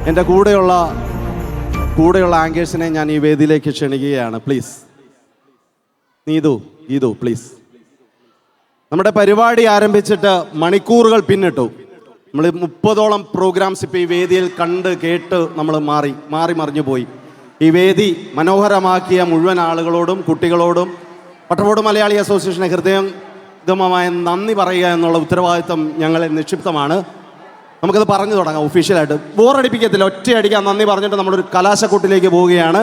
എൻ്റെ കൂടെയുള്ള ആങ്കേഴ്സിനെ ഞാൻ ഈ വേദിയിലേക്ക് ക്ഷണിക്കുകയാണ്. Please Geethu please. നമ്മുടെ പരിപാടി ആരംഭിച്ചിട്ട് മണിക്കൂറുകൾ പിന്നിട്ടു. നമ്മൾ 30ഓളം പ്രോഗ്രാംസ് ഇപ്പോൾ ഈ വേദിയിൽ കണ്ട് കേട്ട് നമ്മൾ മാറി മറിഞ്ഞു പോയി. ഈ വേദി മനോഹരമാക്കിയ മുഴുവൻ ആളുകളോടും കുട്ടികളോടും വട്ടർഫോർഡ് മലയാളി അസോസിയേഷനെ ഹൃദയംഗമമായ നന്ദി പറയുക എന്നുള്ള ഉത്തരവാദിത്തം ഞങ്ങളെ നിക്ഷിപ്തമാണ്. നമുക്കത് പറഞ്ഞു തുടങ്ങാം ഒഫീഷ്യലായിട്ട്. ബോറടിപ്പിക്കത്തില്ല, ഒറ്റയടിക്കാൻ നന്ദി പറഞ്ഞിട്ട് നമ്മളൊരു കലാശക്കൊട്ടിലേക്ക് പോവുകയാണ്.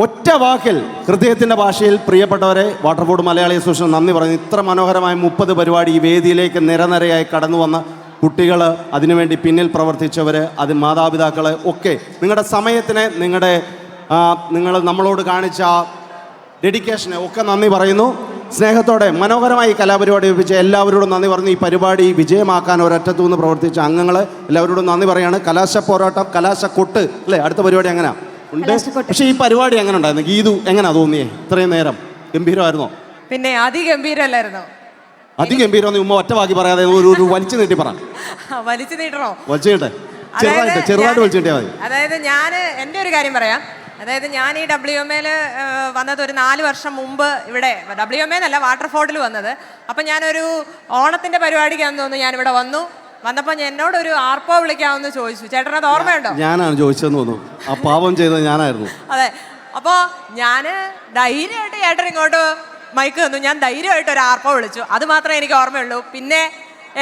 ഒറ്റ വാക്കിൽ ഹൃദയത്തിൻ്റെ ഭാഷയിൽ പ്രിയപ്പെട്ടവരെ വാട്ടർഫോർഡ് മലയാളി അസോസിയേഷൻ നന്ദി പറഞ്ഞു. ഇത്ര മനോഹരമായ 30 പരിപാടി ഈ വേദിയിലേക്ക് നിരനിരയായി കടന്നു വന്ന കുട്ടികൾ, അതിനുവേണ്ടി പിന്നിൽ പ്രവർത്തിച്ചവർ, അതിന് മാതാപിതാക്കൾ ഒക്കെ നിങ്ങളുടെ സമയത്തിന് നിങ്ങൾ നമ്മളോട് കാണിച്ച ഡെഡിക്കേഷന് ഒക്കെ നന്ദി പറയുന്നു. സ്നേഹത്തോടെ മനോഹരമായി കലാപരിപാടി ഒപ്പിച്ച എല്ലാവരോടും നന്ദി പറഞ്ഞു. ഈ പരിപാടി വിജയമാക്കാൻ ഒരറ്റത്തു നിന്ന് പ്രവർത്തിച്ച അംഗങ്ങൾ എല്ലാവരോടും നന്ദി പറയാണ്. കലാശ പോരാട്ടം, കലാശക്കൊട്ട് അല്ലേ അടുത്ത പരിപാടി അങ്ങനെ ഉണ്ട്. പക്ഷേ ഈ പരിപാടി എങ്ങനെ ഉണ്ടായിരുന്നു? ഗീതു എങ്ങനെയാ തോന്നിയേ? ഇത്രയും നേരം ഗംഭീരമായിരുന്നോ? പിന്നെ അതിഗംഭീരമല്ലായിരുന്നോ? അതിഗംഭീരം ഉമ്മ ഒറ്റ വാക്കി പറയാതെ ഒരു വലിച്ചു നീട്ടി പറ. വലിച്ചു നീട്ടണോ? വലിച്ചു നീട്ടെ, ചെറുതായിട്ട് വലിച്ചു നീട്ടിയാൽ മതി. അതായത് ഞാൻ എൻ്റെ ഒരു കാര്യം പറയാം. അതായത് ഞാൻ ഈ WMA വന്നത് ഒരു 4 വർഷം മുമ്പ്. ഇവിടെ WMA എന്നല്ല, വാട്ടർഫോർഡിൽ വന്നത്. അപ്പം ഞാനൊരു ഓണത്തിൻ്റെ പരിപാടിക്കാന്ന് തോന്നുന്നു ഞാനിവിടെ വന്നപ്പോൾ എന്നോടൊരു ആർപ്പോ വിളിക്കാമെന്ന് ചോദിച്ചു. ചേട്ടനത് ഓർമ്മയുണ്ടോ? ഞാനാണ് ചോദിച്ചതെന്ന് തോന്നുന്നു. ആ പാപം ചെയ്തത് ഞാനായിരുന്നു. അതെ. അപ്പോൾ ഞാൻ ധൈര്യമായിട്ട് ചേട്ടൻ ഇങ്ങോട്ട് മൈക്ക് തന്നു. ഞാൻ ധൈര്യമായിട്ട് ഒരു ആർപ്പോ വിളിച്ചു. അത് മാത്രമേ എനിക്ക് ഓർമ്മയുള്ളൂ. പിന്നെ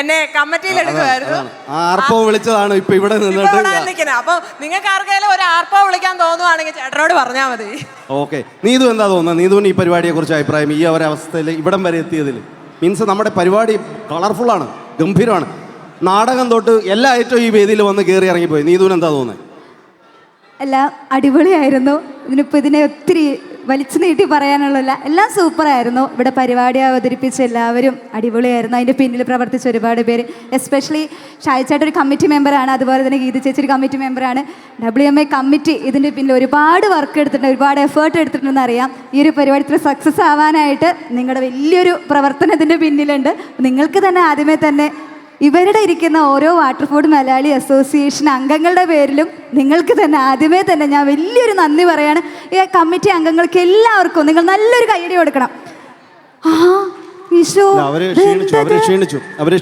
എന്നെ കമ്മിറ്റിയിൽ എടുക്കുമായിരുന്നു. ആർപ്പോ വിളിച്ചതാണ് ഇപ്പൊ ഇവിടെ നിന്നിട്ട്. അപ്പൊ നിങ്ങൾക്ക് ആർക്കെങ്കിലും ഒരു ആർപ്പോ വിളിക്കാൻ തോന്നുവാണെങ്കിൽ ചേട്ടനോട് പറഞ്ഞാൽ മതി. ഓക്കെ. നീതു എന്താ തോന്നുന്നത്? നീതുവിന് ഈ പരിപാടിയെ കുറിച്ച് അഭിപ്രായം? ഈ ഒരവസ്ഥയിൽ ഇവിടം വരെ എത്തിയതിൽ മീൻസ് നമ്മുടെ പരിപാടി കളർഫുള്ളാണ്, ഗംഭീരമാണ്. നാടകം തൊട്ട് എല്ലാ ഐറ്റവും ഈ വേദിയിൽ വന്ന് കയറി ഇറങ്ങിപ്പോയി. നീതുവിന് എന്താ തോന്നുന്നത്? എല്ലാം അടിപൊളിയായിരുന്നു. ഇതിനെ ഒത്തിരി വലിച്ചു നീട്ടി പറയാനുള്ളല്ല, എല്ലാം സൂപ്പറായിരുന്നു. ഇവിടെ പരിപാടി അവതരിപ്പിച്ച എല്ലാവരും അടിപൊളിയായിരുന്നു. അതിൻ്റെ പിന്നിൽ പ്രവർത്തിച്ച ഒരുപാട് പേര്, എസ്പെഷ്യലി ഷായിച്ചേട്ടൻ ഒരു കമ്മിറ്റി മെമ്പറാണ്. അതുപോലെ തന്നെ ഗീത ചേച്ചി ഒരു കമ്മിറ്റി മെമ്പറാണ്. WMA കമ്മിറ്റി ഇതിൻ്റെ പിന്നിൽ ഒരുപാട് വർക്ക് എടുത്തിട്ടുണ്ട്, ഒരുപാട് എഫേർട്ട് എടുത്തിട്ടുണ്ടെന്ന് അറിയാം. ഈ ഒരു പരിപാടി ഇത്ര സക്സസ് ആവാനായിട്ട് നിങ്ങളുടെ വലിയൊരു പ്രവർത്തനം ഇതിൻ്റെ പിന്നിലുണ്ട്. നിങ്ങൾക്ക് തന്നെ ആദ്യമേ തന്നെ ഇവരുടെ ഇരിക്കുന്ന ഓരോ വാട്ടർഫോർഡ് മലയാളി അസോസിയേഷൻ അംഗങ്ങളുടെ പേരിലും നിങ്ങൾക്ക് തന്നെ ആദ്യമേ തന്നെ ഞാൻ വലിയൊരു നന്ദി പറയാണ്. ഈ കമ്മിറ്റി അംഗങ്ങൾക്ക് എല്ലാവർക്കും നിങ്ങൾ നല്ലൊരു കൈയടി കൊടുക്കണം. അവരെ ക്ഷീണിച്ചു. അവരുടെ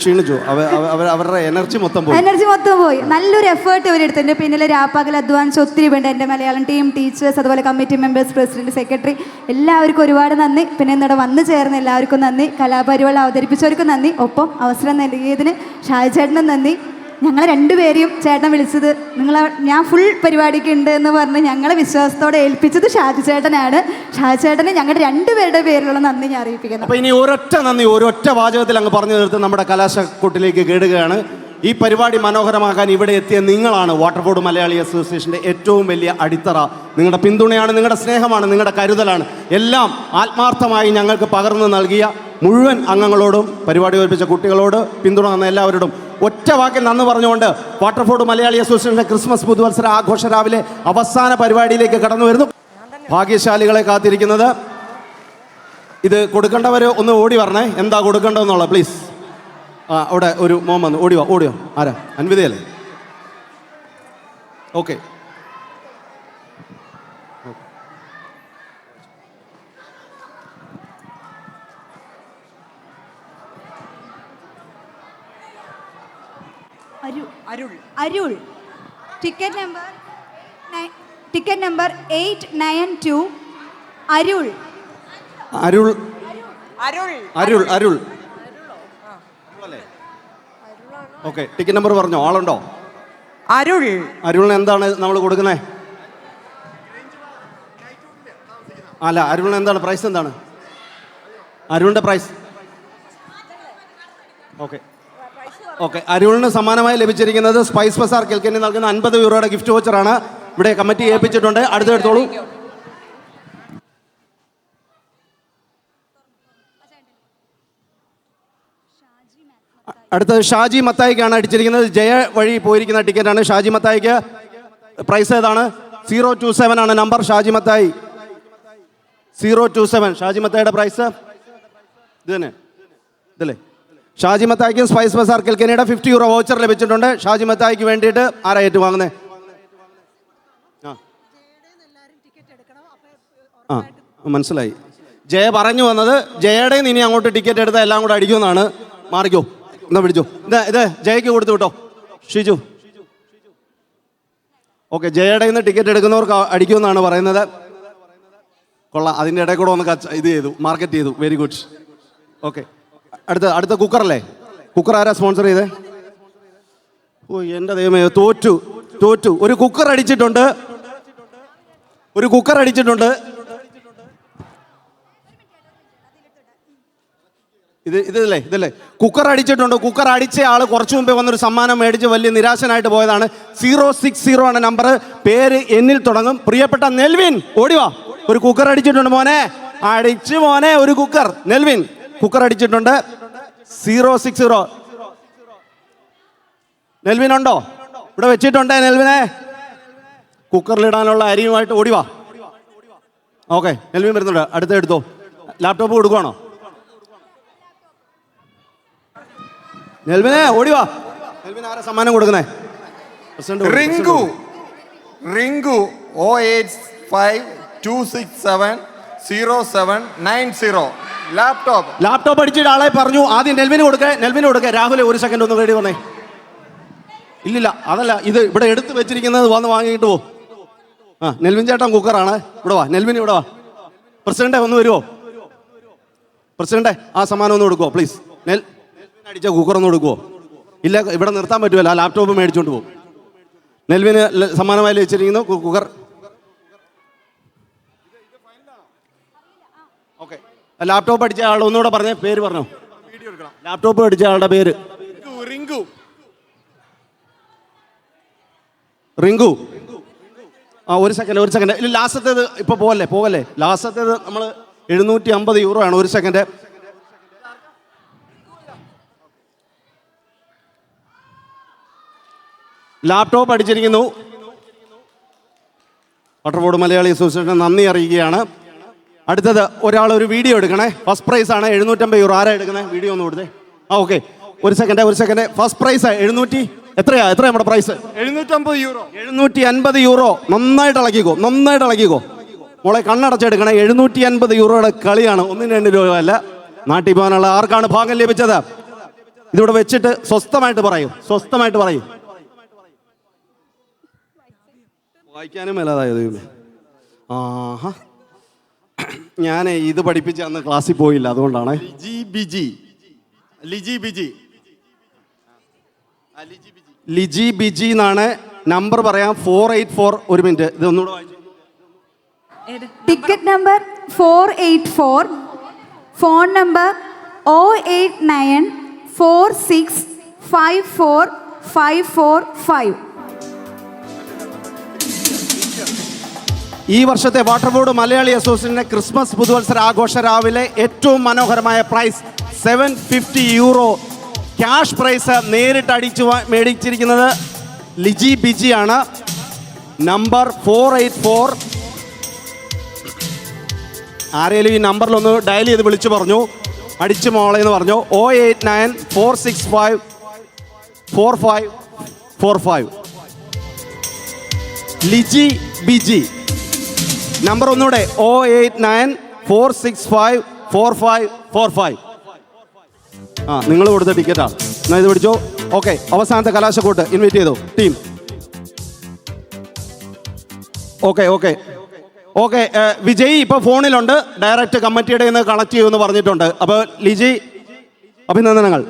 എനർജി മൊത്തം പോയി. നല്ലൊരു എഫേർട്ട് ഇവരെടുത്തു. എൻ്റെ പിന്നിൽ രാപ്പകൽ അധ്വാനിച്ച് ഒത്തിരി വേണ്ട എൻ്റെ മലയാളം ടീം, ടീച്ചേഴ്സ്, അതുപോലെ കമ്മിറ്റി മെമ്പേഴ്സ്, പ്രസിഡന്റ്, സെക്രട്ടറി എല്ലാവർക്കും ഒരുപാട് നന്ദി. പിന്നെ എന്നിവിടെ വന്നു ചേർന്ന് എല്ലാവർക്കും നന്ദി. കലാപരിപാടി അവതരിപ്പിച്ചവർക്കും നന്ദി. ഒപ്പം അവസരം നൽകിയതിന് ഷായിച്ചേട്ടനും നന്ദി. ഞങ്ങളെ രണ്ടുപേരെയും ചേട്ടൻ വിളിച്ചത്, ഞാൻ ഫുൾ പരിപാടിക്ക് ഉണ്ട് എന്ന് പറഞ്ഞ് ഞങ്ങളെ വിശ്വാസത്തോടെ ഏൽപ്പിച്ചത് ഷാജിച്ചേട്ടനാണ്. ഷാജിച്ചേട്ടന് ഞങ്ങളുടെ രണ്ടുപേരുടെ പേരിലുള്ള നന്ദി ഞാൻ അറിയിപ്പിക്കുന്നു. അപ്പോൾ ഇനി ഒരൊറ്റ വാചകത്തിൽ അങ്ങ് പറഞ്ഞു തീർത്ത് നമ്മുടെ കലാശക്കൊട്ടിലേക്ക് കേടുകയാണ്. ഈ പരിപാടി മനോഹരമാക്കാൻ ഇവിടെ എത്തിയ നിങ്ങളാണ് വാട്ടർഫോർഡ് മലയാളി അസോസിയേഷൻ്റെ ഏറ്റവും വലിയ അടിത്തറ. നിങ്ങളുടെ പിന്തുണയാണ്, നിങ്ങളുടെ സ്നേഹമാണ്, നിങ്ങളുടെ കരുതലാണ്. എല്ലാം ആത്മാർത്ഥമായി ഞങ്ങൾക്ക് പകർന്നു നൽകിയ മുഴുവൻ അംഗങ്ങളോടും പരിപാടി ഏൽപ്പിച്ച കുട്ടികളോട്, പിന്തുണ തന്ന എല്ലാവരോടും ഒറ്റ വാക്കിൽ നന്ദി പറഞ്ഞുകൊണ്ട് വാട്ടർഫോർഡ് മലയാളി അസോസിയേഷൻ്റെ ക്രിസ്മസ് പുതുവത്സര ആഘോഷ രാവിലെ അവസാന പരിപാടിയിലേക്ക് കടന്നു വരുന്നു. ഭാഗ്യശാലികളെ കാത്തിരിക്കുന്നത്. ഇത് കൊടുക്കേണ്ടവർ ഒന്ന് ഓടി പറഞ്ഞേ, എന്താ കൊടുക്കേണ്ടതെന്നുള്ള പ്ലീസ്. അവിടെ ഒരു മോൻ വന്നു, ഓടിയോ ആരാ? അൻവിതയല്ലേ? ഓക്കെ. അരുൾ ടിക്കറ്റ് നമ്പർ 892. അരുൾ ഓക്കെ. ടിക്കറ്റ് നമ്പർ പറഞ്ഞോ? ആളുണ്ടോ? അരുളിന് എന്താണ് നമ്മൾ കൊടുക്കുന്നത്? അല്ല, അരുളിന് എന്താണ് പ്രൈസ്? എന്താണ് അരുളിൻ്റെ പ്രൈസ്? ഓക്കെ. അരുളിന് സമ്മാനമായി ലഭിച്ചിരിക്കുന്നത് സ്പൈസ് ബസാർ കിൽക്കന്നി നൽകുന്ന 50 യൂറോയുടെ ഗിഫ്റ്റ് വോച്ചറാണ്. ഇവിടെ കമ്മിറ്റി ഏൽപ്പിച്ചിട്ടുണ്ട്. അടുത്തെടുത്തോളൂ. അടുത്തത് ഷാജി മത്തായിക്കാണ് അടിച്ചിരിക്കുന്നത്. ജയ വഴി പോയിരിക്കുന്ന ടിക്കറ്റാണ്. ഷാജി മത്തായിക്ക് പ്രൈസ് ഏതാണ്? 027 ആണ് നമ്പർ. ഷാജി മത്തായി 027. ഷാജി മത്തായിയുടെ പ്രൈസ് ഇത് തന്നെ, ഇതല്ലേ? ഷാജി മത്തായിക്കും സ്പൈസ് ബസാർ കിൽക്കനിയുടെ €50 വൗച്ചർ ലഭിച്ചിട്ടുണ്ട്. ഷാജി മത്തായിക്ക് വേണ്ടിയിട്ട് ആരാ ഏറ്റുവാങ്ങുന്നത്? ആ മനസ്സിലായി. ജയ പറഞ്ഞു വന്നത് ജയയുടെ ഇനി അങ്ങോട്ട് ടിക്കറ്റ് എടുത്താൽ എല്ലാം കൂടെ അടിക്കുമെന്നാണ്. മാറിക്കോ, എന്നാ പിടിച്ചോ. ഇത് ജയക്ക് കൊടുത്തു വിട്ടോ. ഷിജു ഓക്കെ, ജയയുടെ നിന്ന് ടിക്കറ്റ് എടുക്കുന്നവർക്ക് അടിക്കുമെന്നാണ് പറയുന്നത്. കൊള്ളാം, അതിൻ്റെ ഇടയിൽ കൂടെ ഒന്ന് ഇത് ചെയ്തു, മാർക്കറ്റ് ചെയ്തു. Very good. ഓക്കെ, അടുത്ത കുക്കറല്ലേ? കുക്കർ ആരാ സ്പോൺസർ ചെയ്തേ? ഓ എൻ്റെ ദൈവമേ, തോറ്റു. ഒരു കുക്കർ അടിച്ചിട്ടുണ്ട്. ഇതല്ലേ കുക്കർ അടിച്ചിട്ടുണ്ട്. കുക്കർ അടിച്ച ആള് കുറച്ചു മുമ്പേ വന്നൊരു സമ്മാനം മേടിച്ച് വലിയ നിരാശനായിട്ട് പോയതാണ്. 060 ആണ് നമ്പർ, പേര് എന്നിൽ തുടങ്ങും. പ്രിയപ്പെട്ട നെൽവിൻ ഓടിവാ, ഒരു കുക്കർ അടിച്ചിട്ടുണ്ട് മോനെ. ഒരു കുക്കർ. നെൽവിൻ കുക്കർ അടിച്ചിട്ടുണ്ട്. 060 നെൽവിൻ ഉണ്ടോ? ഇവിടെ വെച്ചിട്ടുണ്ടേ നെൽവിനെ. കുക്കറിലിടാനുള്ള അരിയുമായിട്ട് ഓടിവാ. ഓക്കെ, നെൽവിൻ വരുന്നുണ്ട്. അടുത്ത എടുത്തോ. ലാപ്ടോപ്പ് കൊടുക്കുവാണോ? നെൽവിനെ ഓടിവാ. നെൽവിൻ ആരാ സമ്മാനം കൊടുക്കുന്നേ? റിങ്കു 08526707090 ലാപ്ടോപ്പ് അടിച്ചിട്ട് ആളെ പറഞ്ഞു. ആദ്യം നെൽവിന് കൊടുക്ക. രാഹുൽ ഒരു സെക്കൻഡ് ഒന്ന് റെഡി പറഞ്ഞേ. ഇല്ലില്ല, അതല്ല, ഇത് ഇവിടെ എടുത്ത് വെച്ചിരിക്കുന്നത് വന്ന് വാങ്ങിയിട്ട് പോ. ആ, നെൽവിൻ ചേട്ടൻ കുക്കറാണ്. ഇവിടെ വാ നെൽവിൻ, ഇവിടെ വാ. പ്രസിഡന്റ് ഒന്ന് വരുമോ? പ്രസിഡന്റ് ആ സമ്മാനം ഒന്ന് കൊടുക്കുമോ പ്ലീസ്? നെൽവിൻ അടിച്ച കുക്കർ ഒന്ന് കൊടുക്കുമോ? ഇല്ല, ഇവിടെ നിർത്താൻ പറ്റുമല്ലോ, ആ ലാപ്ടോപ്പ് മേടിച്ചോണ്ട് പോകും. നെൽവിന് സമ്മാനമായി വെച്ചിരിക്കുന്നു കുക്കർ. ഓക്കെ, ലാപ്ടോപ്പ് അടിച്ച ആൾ ഒന്നുകൂടെ പറഞ്ഞേ, പേര് പറഞ്ഞോ. ലാപ്ടോപ്പ് അടിച്ച ആളുടെ പേര് റിങ്കു. ആ ഒരു സെക്കൻഡ്. ഇല്ല, ലാസ്റ്റത്തേത് ഇപ്പൊ പോകല്ലേ. ലാസ്റ്റത്തേത് നമ്മൾ €750 ആണ്. ഒരു സെക്കൻഡ്. ലാപ്ടോപ്പ് അടിച്ചിരിക്കുന്നു. വാട്ടർഫോർഡ് മലയാളി അസോസിയേഷൻ നന്ദി അറിയിക്കുകയാണ്. അടുത്തത് ഒരാൾ ഒരു വീഡിയോ എടുക്കണേ. ഫസ്റ്റ് പ്രൈസ് ആണ് €750. ആരാ എടുക്കണേ? വീഡിയോ ഒന്ന് കൊടുത്തേ. ആ ഓക്കെ, ഒരു സെക്കൻഡ്. First prize 700. എത്രയാ നമ്മുടെ പ്രൈസ്? €750. നന്നായിട്ട് ഇളക്കിക്കോ. മോളെ കണ്ണടച്ചെടുക്കണേ. €750 കളിയാണ്. 1-2 രൂപ അല്ല. നാട്ടിൽ പോകാനുള്ള ആർക്കാണ് ഭാഗ്യം ലഭിച്ചത്? ഇതിവിടെ വെച്ചിട്ട് സ്വസ്ഥമായിട്ട് പറയൂ. വായിക്കാനും മേലാതായത്. ആഹാ, ഞാൻ ഇത് പഠിപ്പിച്ച അന്ന് ക്ലാസ്സിൽ പോയില്ല, അതുകൊണ്ടാണ്. ലിജി ബിജി എന്നാണ് നമ്പർ. പറയാം 484. ഒരു മിനിറ്റ്, ഇത് ഒന്നുകൂടെ വായിച്ചു. Ticket number 484, phone number 08946545545. ഈ വർഷത്തെ വാട്ടർഫോർഡ് മലയാളി അസോസിയേഷന്റെ ക്രിസ്മസ് പുതുവത്സര ആഘോഷ രാവിലെ ഏറ്റവും മനോഹരമായ പ്രൈസ് €750 ക്യാഷ് പ്രൈസ് നേരിട്ട് മേടിച്ചിരിക്കുന്നത് ലിജി ബിജി ആണ്. നമ്പർ 484. ആരെങ്കിലും ഈ നമ്പറിലൊന്ന് ഡയൽ ചെയ്ത് വിളിച്ചു പറഞ്ഞു, അടിച്ചു മോളെ എന്ന് പറഞ്ഞു. 08946545545. ലിജി ബിജി. നമ്പർ ഒന്നുകൂടെ 08946545545. ആ, നിങ്ങൾ കൊടുത്ത ടിക്കറ്റാണ്. എന്നാൽ ഇത് പിടിച്ചോ. ഓക്കെ, അവസാനത്തെ കലാശക്കൂട്ട് ഇൻവൈറ്റ് ചെയ്തോ ടീം. ഓക്കെ. വിജയ് ഇപ്പോൾ ഫോണിലുണ്ട്. ഡയറക്റ്റ് കമ്മിറ്റിയുടെ കണക്ട് ചെയ്യുമെന്ന് പറഞ്ഞിട്ടുണ്ട്. അപ്പോൾ ലിജി, അഭിനന്ദനങ്ങൾ.